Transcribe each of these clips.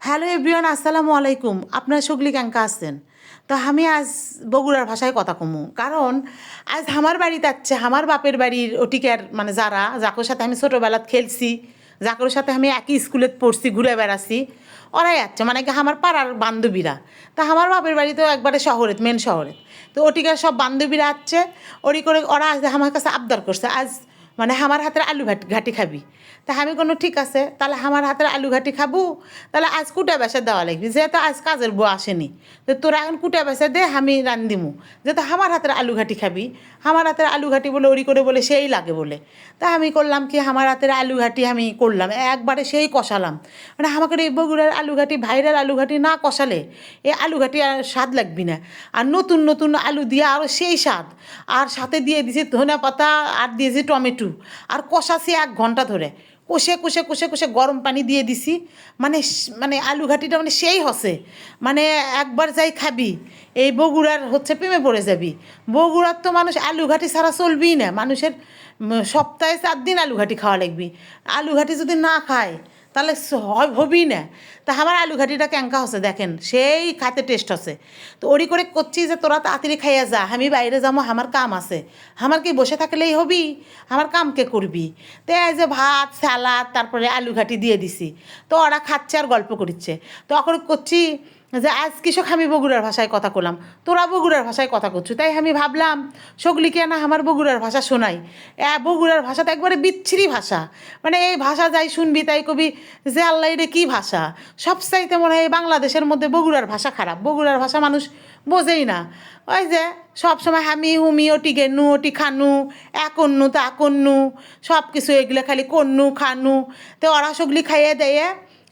Hello everyone, আসসালামু আলাইকুম। আপনার সগলি ক্যাঙ্কা আসছেন? তো আমি আজ বগুড়ার ভাষায় কথা কমু, কারণ আজ আমার বাড়িতে আছে আমার বাপের বাড়ির ওটিকার মানে যারা যাকোর সাথে আমি ছোটোবেলাত খেলছি, যাকোর সাথে আমি একই স্কুলে পড়ছি, ঘুরে বেড়াছি, ওরাই আছে মানে কি আমার পাড়ার বান্ধবীরা। তা আমার বাপের বাড়ি তো একবারে শহরে, মেন শহরে। তো ওটিকার সব বান্ধবীরা আছে, ওরি করে ওরা আজ আমার কাছে আবদার করছে, আজ মানে আমার হাতের আলু ঘাটি খাবি। তা আমি কোনো ঠিক আছে, তাহলে আমার হাতের আলু ঘাটি খাবো, তাহলে আজ কুটা বেসা দেওয়া লাগবে, যেহেতু আজ কাজের বউ আসেনি। তো তোরা এখন কুটা বেসা দে, আমি রান্দিমু, যেহেতু আমার হাতের আলু ঘাটি খাবি। আমার হাতের আলু ঘাটি বলে ওরি করে বলে সেই লাগে বলে। তা আমি করলাম কি, আমার হাতের আলু ঘাটি আমি করলাম একবারে সেই কষালাম। মানে আমাকে এই বগুড়ার আলু ঘাটি, ভাইরাল আলু ঘাটি না কষালে এই আলু ঘাটি আর স্বাদ লাগবি না। আর নতুন নতুন আলু দিয়ে আরও সেই স্বাদ। আর সাথে দিয়ে দিয়েছি ধনিয়া পাতা, আর দিয়েছি টমেটো, আর কষাছি 1 ঘন্টা ধরে। কষে কষে কষে কষে গরম পানি দিয়ে দিছি। মানে মানে আলু ঘাটিটা মানে সেই হসে, মানে একবার যাই খাবি এই বগুড়ার হচ্ছে প্রেমে পড়ে যাবি। বগুড়ার তো মানুষ আলু ঘাটি ছাড়া চলবেই না, মানুষের সপ্তাহে 4 দিন আলু ঘাটি খাওয়া লাগবি। আলু ঘাটি যদি না খায় তাহলে হবেই না। তা আমার আলু ঘাটিটা ক্যাঙ্কা হচ্ছে দেখেন, সেই খাতে টেস্ট হচ্ছে। তো ওরি করে করছি যে তোরা তাড়াতাড়ি খাইয়া যা, আমি বাইরে যাবো, আমার কাম আছে। আমার কি বসে থাকলেই হবি? আমার কাম কে করবি? তো এই যে ভাত সালাদ তারপরে আলু ঘাটি দিয়ে দিছি। তো ওরা খাচ্ছে আর গল্প করছে। তখন করছি যে আজ কৃষক আমি বগুড়ার ভাষায় কথা কলাম, তোরা বগুড়ার ভাষায় কথা করছো, তাই আমি ভাবলাম সগলিকে না আমার বগুড়ার ভাষা শোনাই। বগুড়ার ভাষা তো একবারে বিচ্ছিরি ভাষা। মানে এই ভাষা যাই শুনবি তাই কবি যে আল্লাহ এটা কী ভাষা। সবচাইতে মনে হয় এই বাংলাদেশের মধ্যে বগুড়ার ভাষা খারাপ, বগুড়ার ভাষা মানুষ বোঝেই না। ওই যে সব সময় হামি হুমি ওটি গেনু ওটি খানু, একন্নু তা আকন্নু, সব কিছু এগুলো খালি কন্নু খানু। তো ওরা সগলি খাইয়ে দেয়ে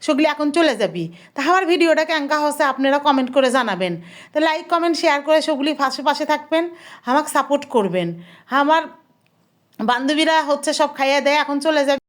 সগলি এখন চলে যাবি। তা আমার ভিডিওটা কেঙ্কা হচ্ছে আপনারা কমেন্ট করে জানাবেন। তো লাইক কমেন্ট শেয়ার করে সগলি পাশে পাশে থাকবেন, আমাকে সাপোর্ট করবেন। আমার বান্ধবীরা হচ্ছে সব খাইয়ে দেয়, এখন চলে যাবে।